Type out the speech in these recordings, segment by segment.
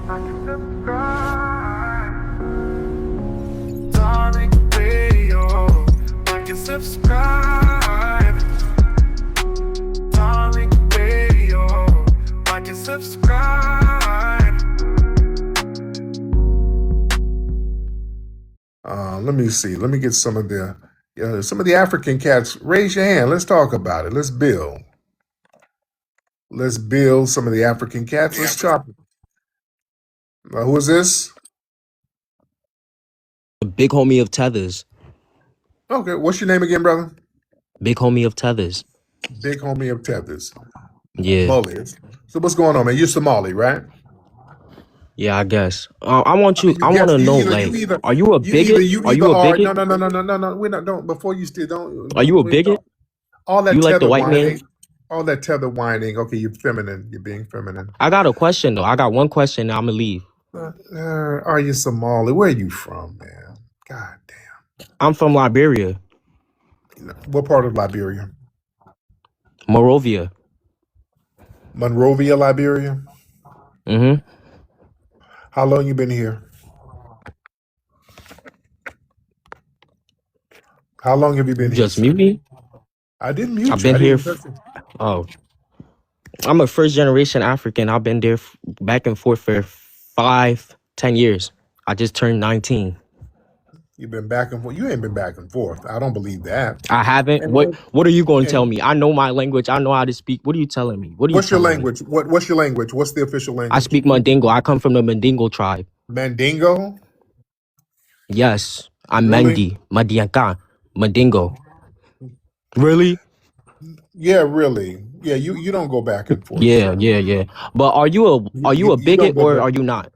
Darling Radio, like and subscribe. Darling Radio, like and subscribe. Let me see. Let me get some of the African cats. Raise your hand. Let's talk about it. Let's build. Let's build some of the African cats. Let's chop it. Who is this? Big homie of Tethers. Okay, what's your name again, brother? Big homie of Tethers. Big homie of Tethers. Yeah. Mully. So what's going on, man? You're Somali, right? Yeah, I guess. I want to know, like, are you a bigot? Are you a bigot? No. We're not. Don't. Before you still don't. Are you a bigot? All that You like the tether white whining. man? All that tether whining. Okay, you're feminine. You're being feminine. I got a question though. I got one question. I'm gonna leave. Are you Somali? Where are you from, man? God damn. I'm from Liberia, What part of Liberia? Morovia. Monrovia, Liberia. Mm-hmm. How long you been here? How long have you been here? Just mute me. I didn't mute you. I've been I here. didn't touch you. I'm a first generation African. I've been there back and forth for 5-10 years. I just turned 19. You've been back and forth. You ain't been back and forth. I don't believe that. I haven't. And What are you going to and tell me? I know my language. I know how to speak. What are you telling me? What are you what's your telling me? language? What's your language? What's the official I language? speak Mandingo. I come from the Mandingo tribe. Mandingo? Yes, I'm Really? Mendi, Madianka, Mandingo. Really? Yeah, really. Yeah, you don't go back and forth, Yeah. sir. But are you a You don't bigot go or back. are you not?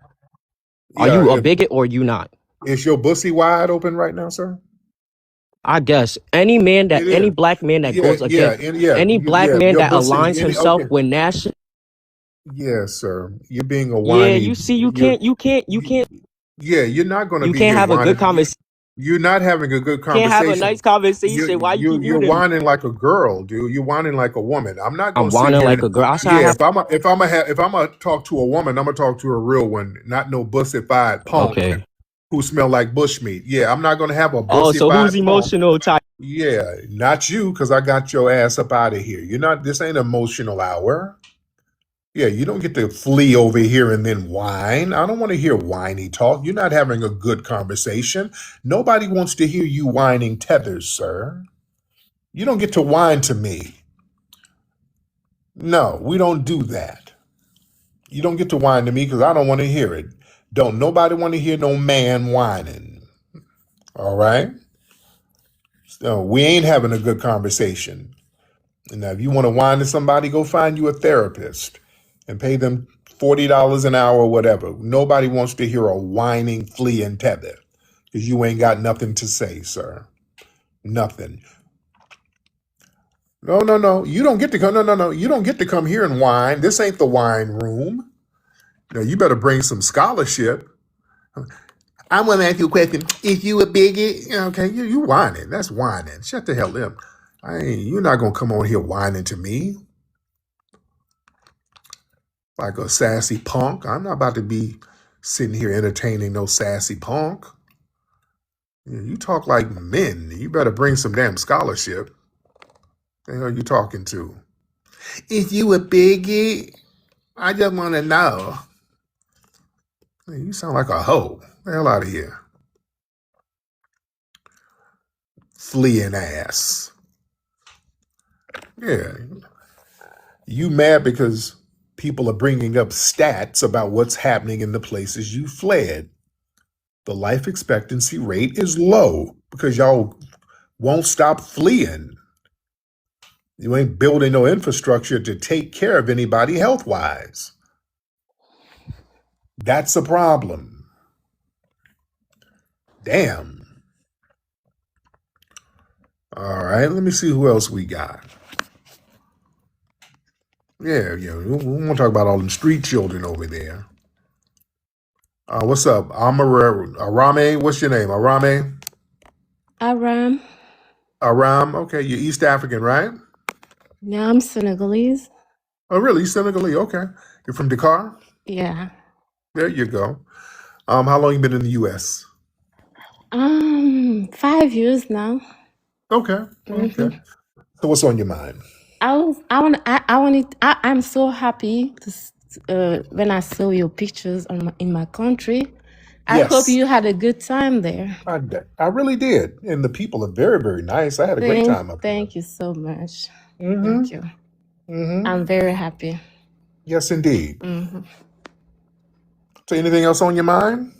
Are Yeah, you a bigot or you not? is your pussy wide open right now, sir? I guess any It is. black man that Yeah, goes yeah, against and yeah, any black man your that pussy. aligns himself Okay. with national. Yes, sir. You're being a Yeah, whiny. you see, you You're can't yeah. You're not going to you be can't here have a good whining. conversation. You're not having a good Can't have a conversation. nice conversation. Why you keep You're muting me? whining like a girl, dude. You're whining like a woman. I'm not I'm gonna sit whining here like and a girl. I said I yeah. have. If I'm gonna talk to a woman, I'm gonna talk to a real one, not no bussified punk Okay. who smell like bushmeat. Yeah, I'm not gonna have a Oh, so who's bussified punk. emotional type? Yeah, not you, because I got your ass up out of here. You're not. This ain't emotional hour. Yeah, you don't get to flee over here and then whine. I don't want to hear whiny talk. You're not having a good conversation. Nobody wants to hear you whining tethers, sir. You don't get to whine to me. No, we don't do that. You don't get to whine to me because I don't want to hear it. Don't nobody want to hear no man whining. All right? So we ain't having a good conversation. And now if you want to whine to somebody, go find you a therapist and pay them $40 an hour or whatever. Nobody wants to hear a whining, fleeing tether because you ain't got nothing to say, sir. Nothing. No. You don't get to come. No. You don't get to come here and whine. This ain't the wine room. No, you better bring some scholarship. I'm going to ask you a question. Is you a bigot? Okay, you whining. That's whining. Shut the hell up. You're not going to come on here whining to me like a sassy punk. I'm not about to be sitting here entertaining no sassy punk. You talk like men. You better bring some damn scholarship. The hell are you talking to? Is you a bigot? I just want to know. You sound like a hoe. The hell out of here. Fleeing ass. Yeah. You mad because people are bringing up stats about what's happening in the places you fled. The life expectancy rate is low because y'all won't stop fleeing. You ain't building no infrastructure to take care of anybody health-wise. That's a problem. Damn. All right, let me see who else we got. Yeah, we want to talk about all them street children over there. What's up? Arame, what's your name? Arame? Aram. Aram, okay, you're East African, right? No, I'm Senegalese. Oh, really? Senegalese, okay. You're from Dakar? Yeah. There you go. How long you been in the U.S.? 5 years now. Okay. Okay. So what's on your mind? I'm so happy when I saw your pictures in my country. I hope Yes, you had a good time there. I really did, and the people are very, very nice. I had a great time up there. Thank you so much. Mm-hmm. Thank you. Mm-hmm. I'm very happy. Yes, indeed. Mhm. So anything else on your mind?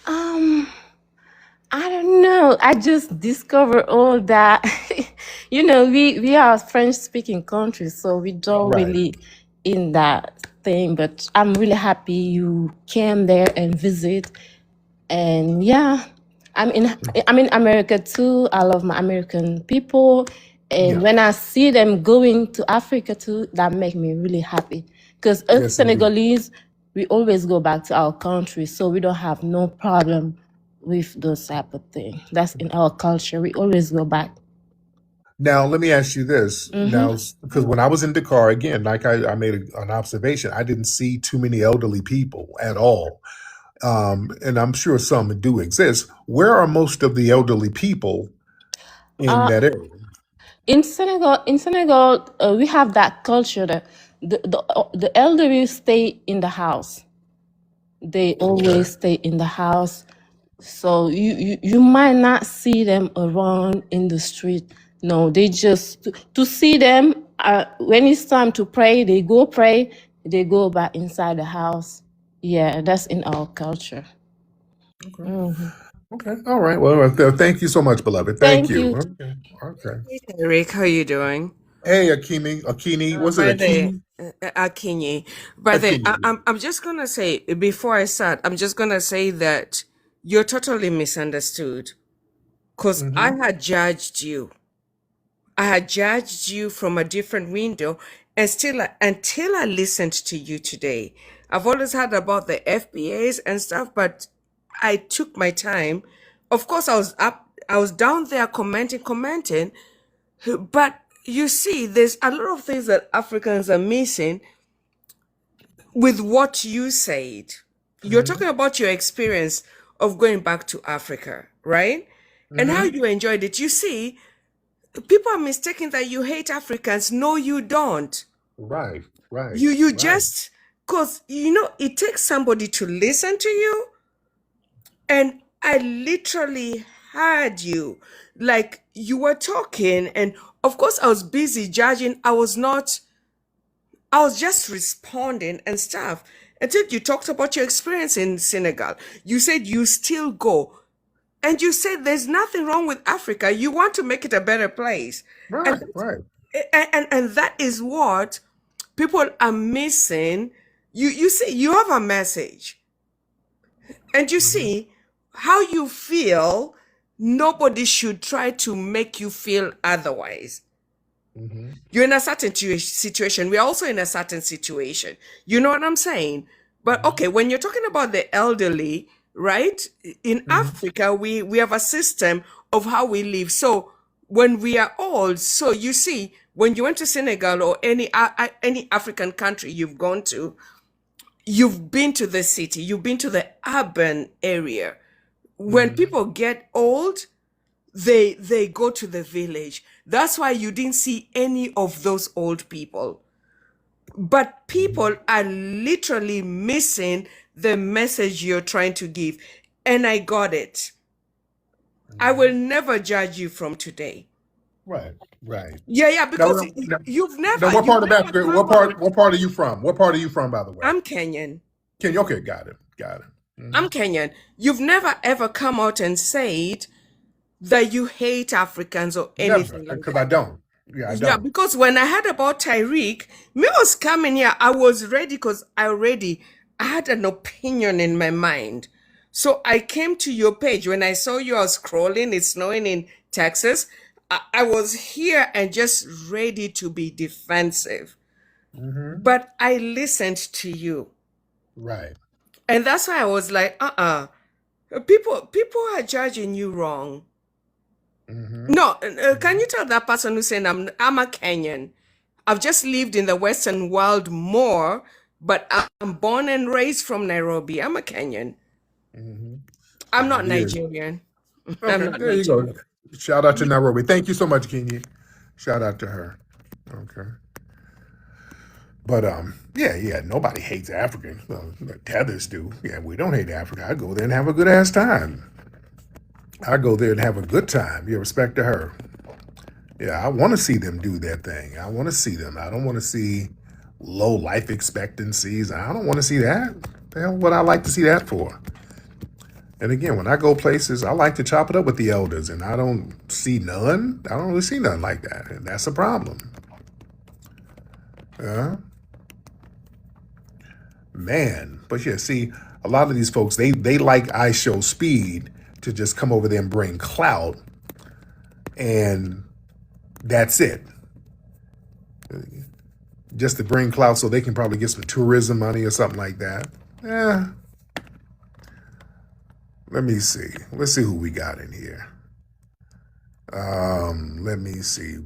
Um, I don't know. I just discovered all that. We are a French-speaking country, so we don't Right. really in that thing. But I'm really happy you came there and visit. And yeah, I'm in America too. I love my American people, and Yeah. when I see them going to Africa too, that make me really happy. Because us Yes, indeed. Senegalese, we always go back to our country, so we don't have no problem with those type of thing. That's in our culture. We always go back. Now, let me ask you this. Mm-hmm. Now, because when I was in Dakar, again, like I made an observation, I didn't see too many elderly people at all. And I'm sure some do exist. Where are most of the elderly people in Uh, that area? in Senegal, we have that culture that the elderly stay in the house. They always stay in the house. So you might not see them around in the street. No, they just to see them when it's time to pray, they go pray, they go back inside the house. Yeah, that's in our culture. Okay. Mhm. Okay. All right. Well, thank you so much, beloved. Thank Thank you. you. Okay. Okay. Hey, Tariq, how you doing? Hey, Akini, was it Brother Akini? Akinyi, brother, Akini. I'm just gonna say before I start, I'm just gonna say that you're totally misunderstood. Cause I Mm-hmm. had judged you. I had judged you from a different window, and still until I listened to you today. I've always heard about the FBAs and stuff, but I took my time. Of course, I was down there commenting. But you see, there's a lot of things that Africans are missing with what you said. You're Mm-hmm. talking about your experience of going back to Africa, right? And how Mm-hmm. you enjoyed it. You see, people are mistaken that you hate Africans. No, you don't. Right. Right. You Right. just, because, it takes somebody to listen to you. And I literally heard you. Like you were talking, and of course, I was busy judging. I was just responding and stuff until you talked about your experience in Senegal. You said you still go. And you said there's nothing wrong with Africa. You want to make it a better place. And Right. Right. and that is what people are missing. You see, you have a message. And you Mm-hmm. see how you feel, nobody should try to make you feel otherwise. Mm-hmm. You're in a certain situation. We're also in a certain situation. You know what I'm saying? But okay, when you're talking about the elderly, right? In Mm-hmm. Africa, we have a system of how we live. So when we are old, so you see, when you went to Senegal or any African country you've gone to, you've been to the city, you've been to the urban area. When Mm-hmm. people get old, they go to the village. That's why you didn't see any of those old people. But people are literally missing the message you're trying to give. And I got it. I Mm-hmm. will never judge you from today. Right. Right. Yeah, Now, because now, what you've part of never Africa? come out. What part are you from? What part are you from, by the way? I'm Kenyan. Okay, got it. Got it. Mm-hmm. I'm Kenyan. You've never ever come out and said that you hate Africans or Never, anything like because I that. don't. Yeah, I Yeah, don't. because when I heard about Tariq, me was coming here, I was ready because I had an opinion in my mind. So I came to your page when I saw you, I was scrolling, it's snowing in Texas. I was here and just ready to be defensive. Mm-hmm. But I listened to you. Right. And that's why I was like, people are judging you wrong. Mm-hmm. No, can you tell that person who's saying I'm a Kenyan? I've just lived in the Western world more, but I'm born and raised from Nairobi. I'm a Kenyan. Mm-hmm. I'm not Yeah. Nigerian. I'm Okay, not there you go. Nigerian. Shout out to Nairobi. Thank you so much, Kenya. Shout out to her. Okay. But yeah, nobody hates Africans. Well, Tethers do. Yeah, we don't hate Africa. I go there and have a good ass time. I go there and have a good time. Yeah, respect to her. Yeah, I want to see them do their thing. I want to see them. I don't want to see low life expectancies. I don't want to see that. The hell would I like to see that for? And again, when I go places, I like to chop it up with the elders, and I don't see none. I don't really see none like that, and that's a problem. Man, but yeah, see, a lot of these folks, they like I Show Speed to just come over there and bring clout, and that's it. Just to bring clout so they can probably get some tourism money or something like that. Yeah. Let me see. Let's see who we got in here. Let me see.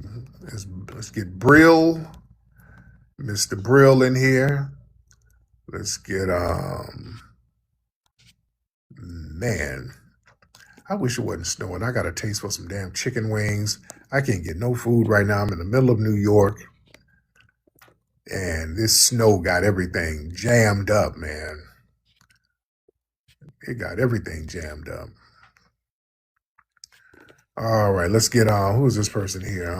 Let's get Brill, Mr. Brill in here. Let's get man. I wish it wasn't snowing. I got a taste for some damn chicken wings. I can't get no food right now. I'm in the middle of New York. And this snow got everything jammed up, man. It got everything jammed up. All right, let's get who's this person here?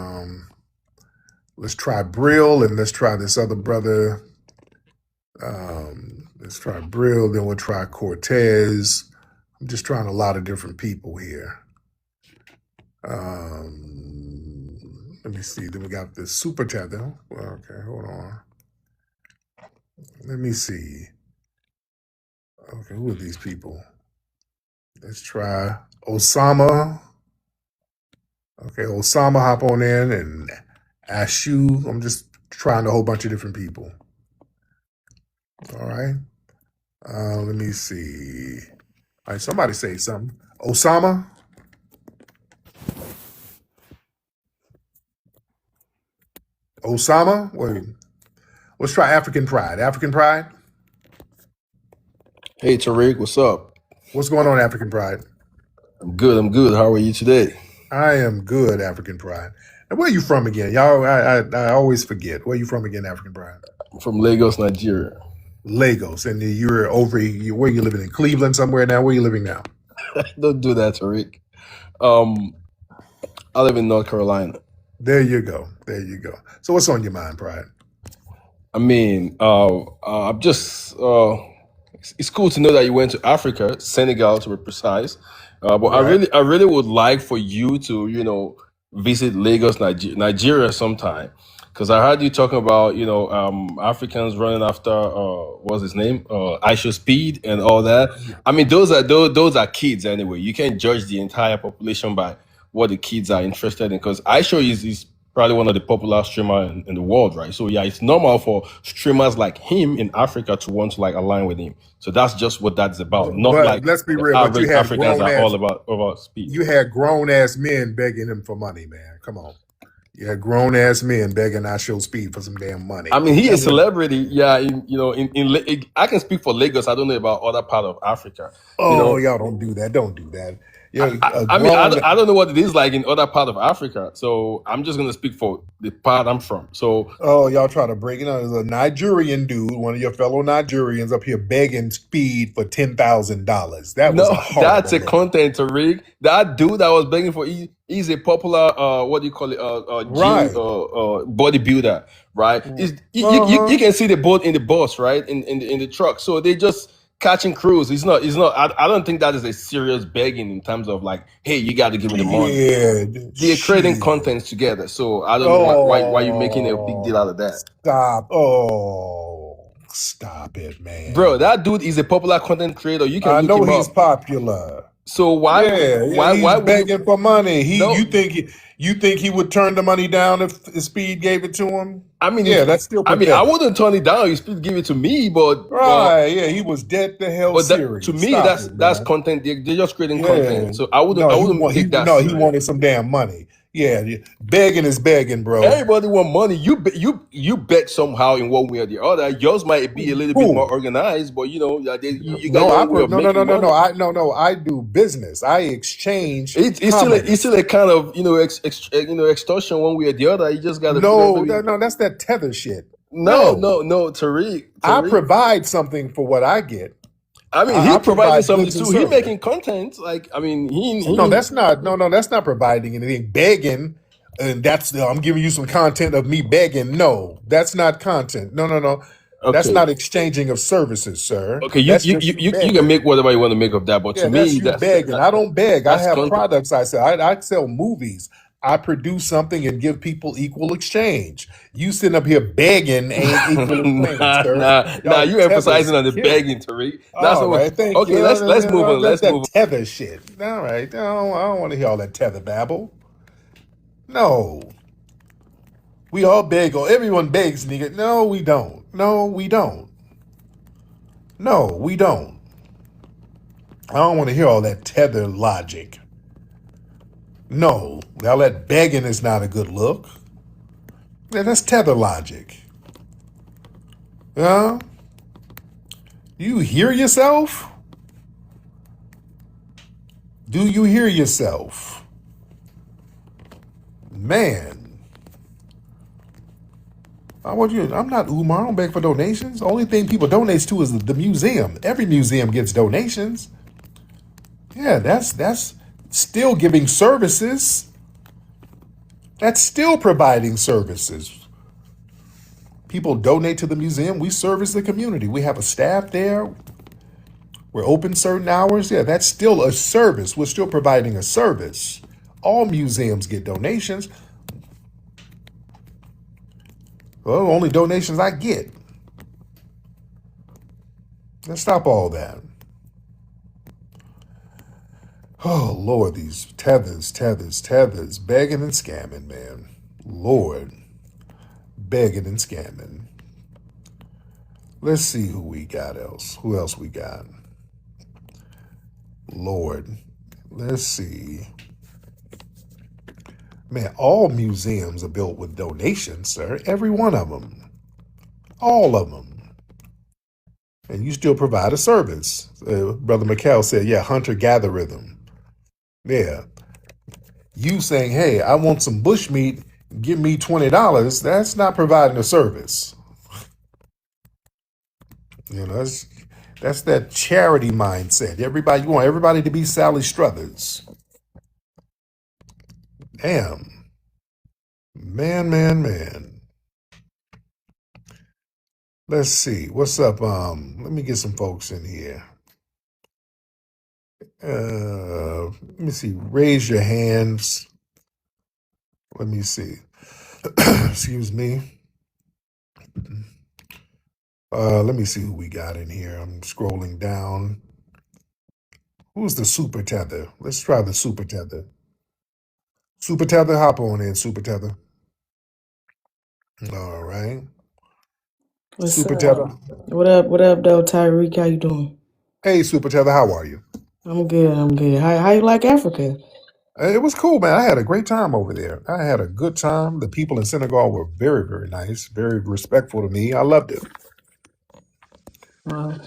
Let's try Brill, and let's try this other brother. Let's try Brill, then we'll try Cortez. I'm just trying a lot of different people here. Let me see. Then we got the Super Tether. Well, okay, hold on. Let me see. Okay, who are these people? Let's try Osama. Okay, Osama, hop on in, and Ashu. I'm just trying a whole bunch of different people. All right. Let me see. All right, somebody say something. Osama. Osama? Wait. Let's try African Pride. African Pride? Hey Tariq, what's up? What's going on, African Pride? I'm good. How are you today? I am good, African Pride. And where are you from again? Y'all, I always forget. Where are you from again, African Pride? I'm from Lagos, Nigeria. Lagos. And you're over, where are you living? In Cleveland somewhere now? Where are you living now? Don't do that, Tariq. I live in North Carolina. There you go. There you go. So what's on your mind, Pride? I mean, I'm just it's cool to know that you went to Africa, Senegal to be precise. But Right. I really would like for you to, visit Lagos, Nigeria sometime. Because I heard you talking about, Africans running after what's his name? Aisha Speed and all that. I mean, those are kids anyway. You can't judge the entire population by what the kids are interested in. Because Aisha is probably one of the popular streamers in the world, right? So yeah, it's normal for streamers like him in Africa to want to like align with him. So that's just what that's about. Not But like let's be the real, but average you had Africans grown are all ass about speed. you had grown ass men begging him for money, man. Come on. You had grown ass men begging I Show Speed for some damn money. I mean, he That is was celebrity. Yeah, I can speak for Lagos. I don't know about other part of Africa. y'all don't do that. Don't do that. Yeah, I mean, grown I don't know what it is like in other part of Africa. So I'm just gonna speak for the part I'm from. So y'all try to break it out. There's a Nigerian dude, one of your fellow Nigerians up here begging Speed for $10,000. That was a no, horrible that's a look. content to rig. That dude that was begging for he's a popular what do you call it Right. bodybuilder, right? You Uh-huh. can see the boat in the bus, right? In the truck. So they just catching crews. It's not I don't think that is a serious begging in terms of like, hey, you got to give me the money. Yeah, They're creating shit. contents together. So I don't know why you making a big deal out of that. Stop. Stop it, man. Bro, that dude is a popular content creator. You I can look know him he's up. popular. So why He's would begging for money. No. You think he would turn the money down if Speed gave it to him? I mean, Yeah, that's still I pathetic. wouldn't turn it down. You still give it to me, but Right, yeah, he was dead the hell but serious. to me, Stop that's it, man. content. They're just creating Yeah. content. So I wouldn't No, take that he serious. wanted some damn money. Yeah, begging is begging, bro. Everybody want money. You bet somehow in one way or the other. Yours might be a little bit more Who? organized, but you know, you got No, your own way of making money. I do business. I exchange It's still commerce. a kind of extortion one way or the other. You just gotta figure No, maybe. no, that's that tether shit. No, No, no, no, Tariq, I Tariq. provide something for what I get. I mean, I he providing provide something goods and too. He service. making content. Like, I mean, No, that's not. No, that's not providing anything. Begging, and that's I'm giving you some content of me begging. No, that's not content. No. That's okay. not exchanging of services, sir. Okay, That's just you you can begging. make whatever you want to make of that, but to Yeah, that's me, you begging. I don't beg. I that's have content. products I sell. I sell movies. I produce something and give people equal exchange. You sitting up here begging ain't equal exchange, sir. Nah. Y'all You emphasizing tethers on the killing begging, me. Tariq. That's All what. right, thank Okay, you. let's move on. That's Let's that move. tether shit. All right, I don't want to hear all that tether babble. No, we all beg. Or everyone begs, nigga. No, we don't. No, we don't. No, we don't. I don't want to hear all that tether logic. No, all that begging is not a good look. Yeah, that's tether logic. Yeah? You hear yourself? Do you hear yourself? Man. I'm not Umar. I don't beg for donations. The only thing people donate to is the museum. Every museum gets donations. Yeah, that's still giving services. That's still providing services. People donate to the museum. We service the community. We have a staff there. We're open certain hours. Yeah, that's still a service. We're still providing a service. All museums get donations. Well, only donations I get. Let's stop all that. Oh, Lord, these tethers, begging and scamming, man. Lord, begging and scamming. Let's see who we got else. Who else we got? Lord, let's see. Man, all museums are built with donations, sir. Every one of them. All of them. And you still provide a service. Brother McCall said, yeah, hunter-gatherism. Yeah. You saying, hey, I want some bushmeat, give me $20, that's not providing a service. You know, that's that charity mindset. You want everybody to be Sally Struthers. Damn. Man. Let's see. What's up? Let me get some folks in here. Let me see. Raise your hands. Let me see. Excuse me. Let me see who we got in here. I'm scrolling down. Who's the super tether? Let's try the super tether. Super tether, hop on in, super tether. All right. What's Super up? tether. What up, though, Tariq? How you doing? Hey, super tether, how are you? I'm good. How you like Africa? It was cool, man. I had a great time over there. I had a good time. The people in Senegal were very, very nice, very respectful to me. I loved it.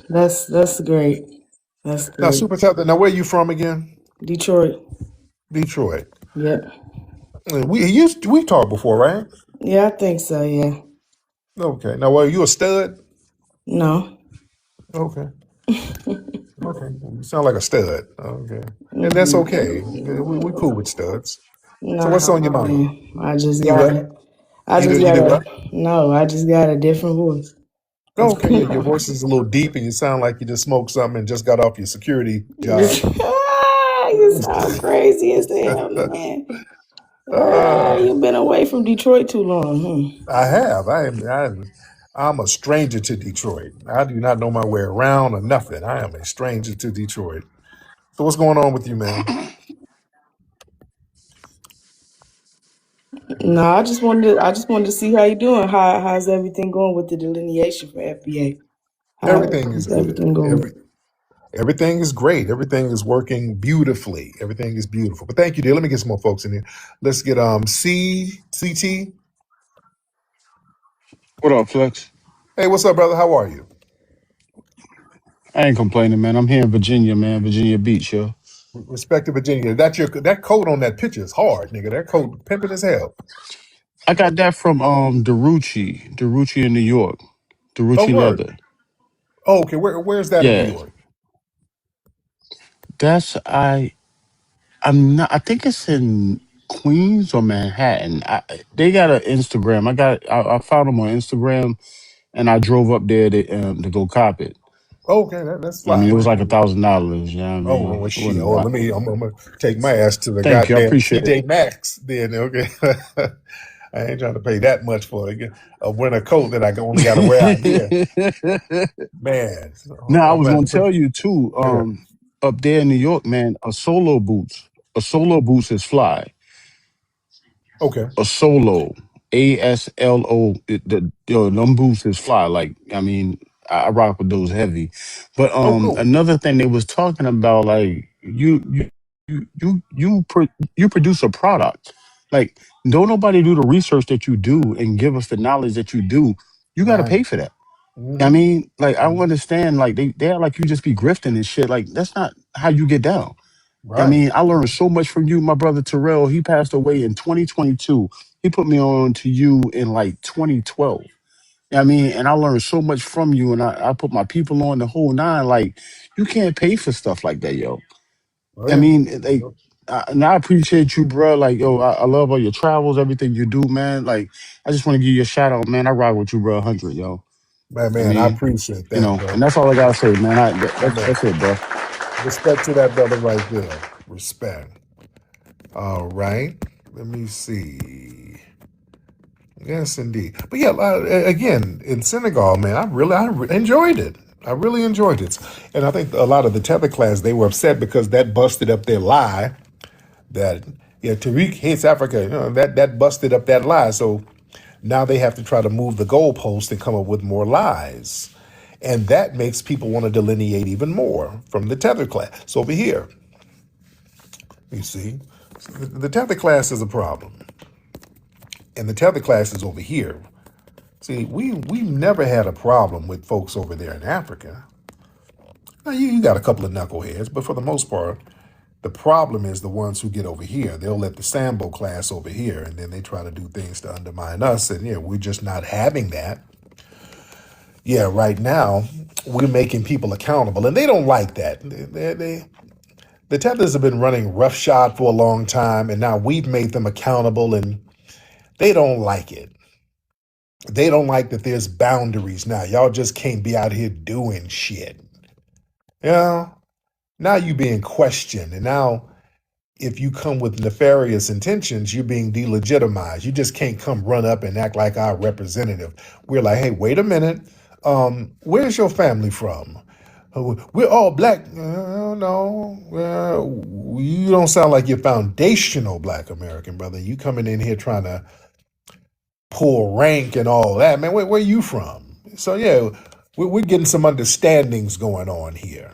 That's great. That's Now, great. super tether. Now, where are you from again? Detroit. Detroit. Yep. We've talked before, right? Yeah, I think so. Yeah. Okay. Now, are you a stud? No. Okay. Okay. You sound like a stud. Okay. And that's okay. We cool with studs. So what's on your Nah, mind? man. I just You what? You did what? I just got a different voice. Oh, okay, yeah, your voice is a little deep and you sound like you just smoked something and just got off your security job. You sound crazy as hell, man. Uh, You've been away from Detroit too long, I have. I'm a stranger to Detroit. I do not know my way around or nothing. I am a stranger to Detroit. So what's going on with you, man? No, I just wanted to see how you doing. How's everything going with the delineation for FBA? Everything is How's good. everything going? Everything is great. Everything is working beautifully. Everything is beautiful. But thank you, dear. Let me get some more folks in here. Let's get CT. What up, Flex? Hey, what's up, brother? How are you? I ain't complaining, man. I'm here in Virginia, man. Virginia Beach, yo. Respect to Virginia. That coat on that picture is hard, nigga. That coat pimping as hell. I got that from Derucci in New York. Oh, Derucci word. leather. Oh, okay. Where's that in New Yeah. York? That's I'm not I think it's in Queens or Manhattan. They got an Instagram. I found them on Instagram and I drove up there to go cop it. Oh, okay, that's I fly. mean, it was like $1,000, you know what I Oh, mean? well, It shit. wasn't a Oh, lot. I'm gonna take my ass to the Thank you. I goddamn appreciate it. TJ Maxx then. Okay. I ain't trying to pay that much for a winter coat that I only got to wear out here. Man, Now I I'm was gonna have gonna to put. tell you too. Yeah. Up there in New York, man, a solo boots is fly. Okay. A solo, ASLO. Them boots is fly. Like I mean, I rock with those heavy. But Oh, cool. another thing they was talking about, like you produce a product. Like don't nobody do the research that you do and give us the knowledge that you do. You got to Right. pay for that. I Mm-hmm. mean, like I don't understand. Like they are like you just be grifting and shit. Like that's not how you get down. I Right. mean, I learned so much from you, my brother Terrell. He passed away in 2022. He put me on to you in like 2012. I mean, and I learned so much from you, and I put my people on the whole nine. Like you can't pay for stuff like that, yo. Oh I yeah. mean, and I appreciate you, bro. Like, yo, I love all your travels, everything you do, man. Like, I just want to give you a shout out, man. I ride with you, bro, 100, yo. I Man, I mean, appreciate that, and bro. that's all I gotta say, man. I'm a, That's it, bro. respect to that brother right there. Respect. All right. Let me see. Yes, indeed. But yeah, again, in Senegal, man, enjoyed it. I really enjoyed it. And I think a lot of the Tether class, they were upset because that busted up their lie that, yeah, Tariq hates Africa. That busted up that lie. So now they have to try to move the goalpost and come up with more lies. And that makes people want to delineate even more from the Tether class. So over here, you see, the Tether class is a problem. And the Tether class is over here. See, we've never had a problem with folks over there in Africa. Now you got a couple of knuckleheads, but for the most part, the problem is the ones who get over here. They'll let the Sambo class over here, and then they try to do things to undermine us. And yeah, we're just not having that. Yeah, right now we're making people accountable, and they don't like that. The Tethers have been running roughshod for a long time, and now we've made them accountable, and they don't like it. They don't like that there's boundaries now. Y'all just can't be out here doing shit. You know? Now you being questioned. And now if you come with nefarious intentions, you're being delegitimized. You just can't come run up and act like our representative. We're like, hey, wait a minute. Where's your family from? We're all black. No, you don't sound like you're foundational black American, brother. You coming in here trying to pull rank and all that, man. Where you from? So yeah, we're getting some understandings going on here.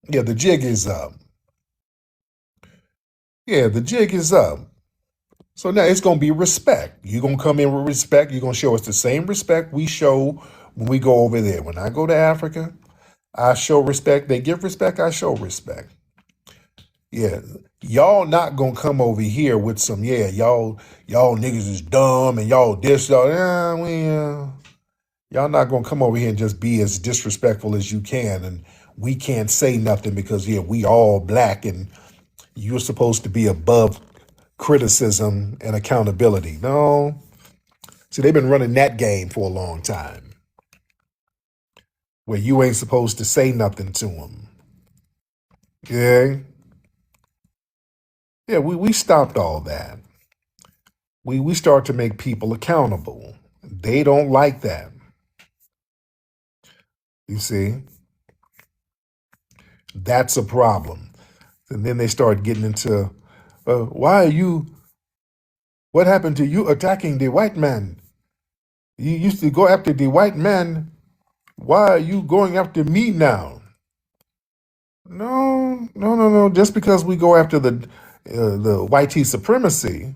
Yeah, the jig is up. Yeah, the jig is up. So now it's gonna be respect. You're gonna come in with respect. You're gonna show us the same respect we show when we go over there. When I go to Africa, I show respect. They give respect. I show respect. Yeah, y'all not gonna come over here with some y'all niggas is dumb and y'all this y'all y'all not gonna come over here and just be as disrespectful as you can, and we can't say nothing because yeah, we all black and you're supposed to be above criticism and accountability. No, see, they've been running that game for a long time, where you ain't supposed to say nothing to them. Yeah, yeah, we stopped all that. We start to make people accountable. They don't like that. You see, that's a problem. And then they start getting into, why are you? What happened to you attacking the white man? You used to go after the white man. Why are you going after me now? No. Just because we go after the white tea supremacy,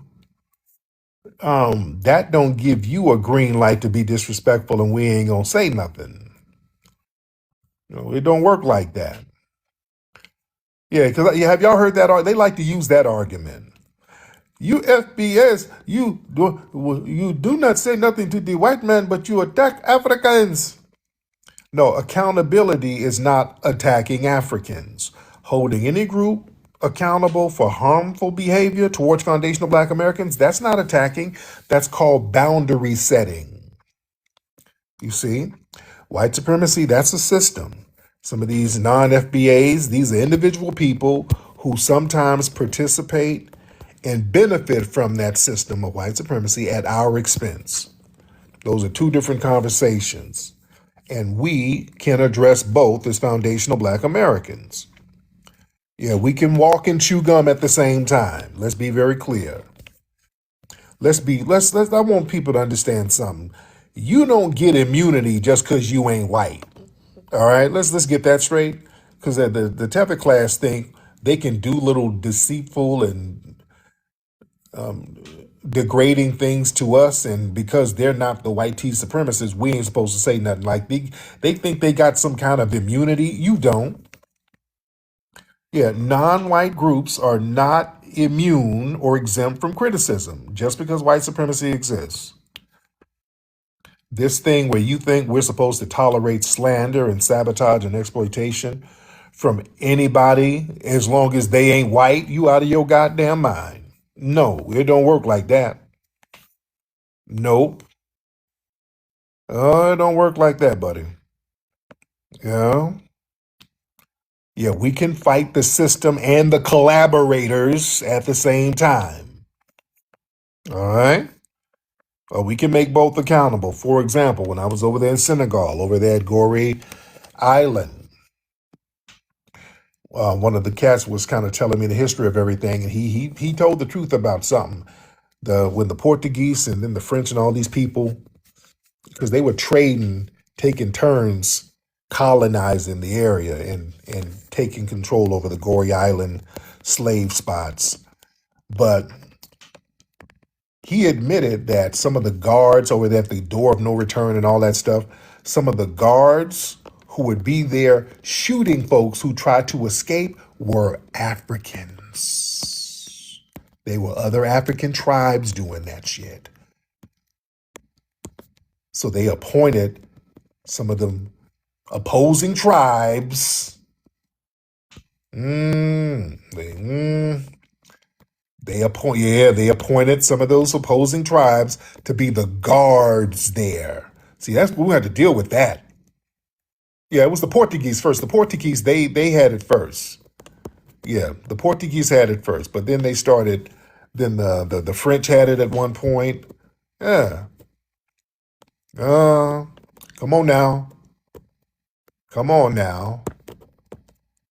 that don't give you a green light to be disrespectful, and we ain't gonna say nothing. It don't work like that. Yeah, because have y'all heard that? They like to use that argument. You FBS, you do not say nothing to the white man, but you attack Africans. No, accountability is not attacking Africans. Holding any group accountable for harmful behavior towards foundational Black Americans, that's not attacking. That's called boundary setting. You see? White supremacy, that's a system. Some of these non-FBAs, these are individual people who sometimes participate and benefit from that system of white supremacy at our expense. Those are two different conversations. And we can address both as foundational Black Americans. Yeah, we can walk and chew gum at the same time. Let's be very clear. I want people to understand something. You don't get immunity just because you ain't white. All right, let's get that straight. Because the Tether class think they can do little deceitful and degrading things to us, and because they're not the white tea supremacists, we ain't supposed to say nothing. Like they think they got some kind of immunity. You don't. Yeah, non-white groups are not immune or exempt from criticism just because white supremacy exists. This thing where you think we're supposed to tolerate slander and sabotage and exploitation from anybody as long as they ain't white, you out of your goddamn mind. No, it don't work like that. Nope. It don't work like that, buddy. Yeah. Yeah, we can fight the system and the collaborators at the same time. All right? We can make both accountable. For example, when I was over there in Senegal, over there at Gorée Island, one of the cats was kind of telling me the history of everything, and he told the truth about something. When the Portuguese and then the French and all these people, because they were trading, taking turns colonizing the area and taking control over the Gorée Island slave spots. But he admitted that some of the guards over there at the door of no return and all that stuff, some of the guards who would be there shooting folks who tried to escape were Africans. They were other African tribes doing that shit. So they appointed some of them opposing tribes. They appointed some of those opposing tribes to be the guards there. See, that's we had to deal with that. Yeah, it was the Portuguese first. The Portuguese, they had it first. Yeah, the Portuguese had it first, but then they started. Then the French had it at one point. Yeah. Come on now.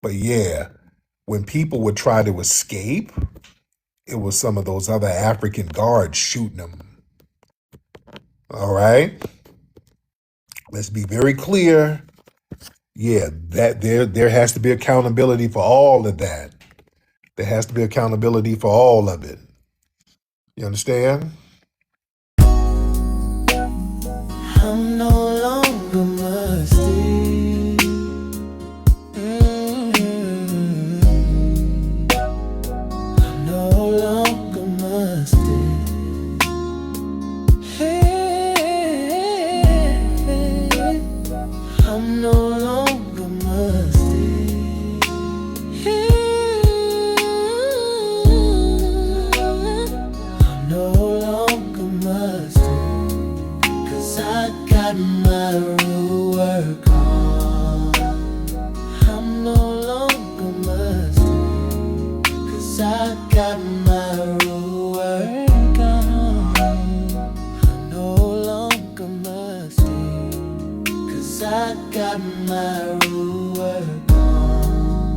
But yeah, when people would try to escape, it was some of those other African guards shooting them. All right? Let's be very clear. Yeah, that there has to be accountability for all of that. There has to be accountability for all of it. You understand? I'm no longer musty. I'm no longer musty. Hey, I'm no longer musty. I'm no longer musty. 'Cause I got my real work on. I'm no longer musty. 'Cause I got my real work on. I'm no longer musty. 'Cause I got my real work on.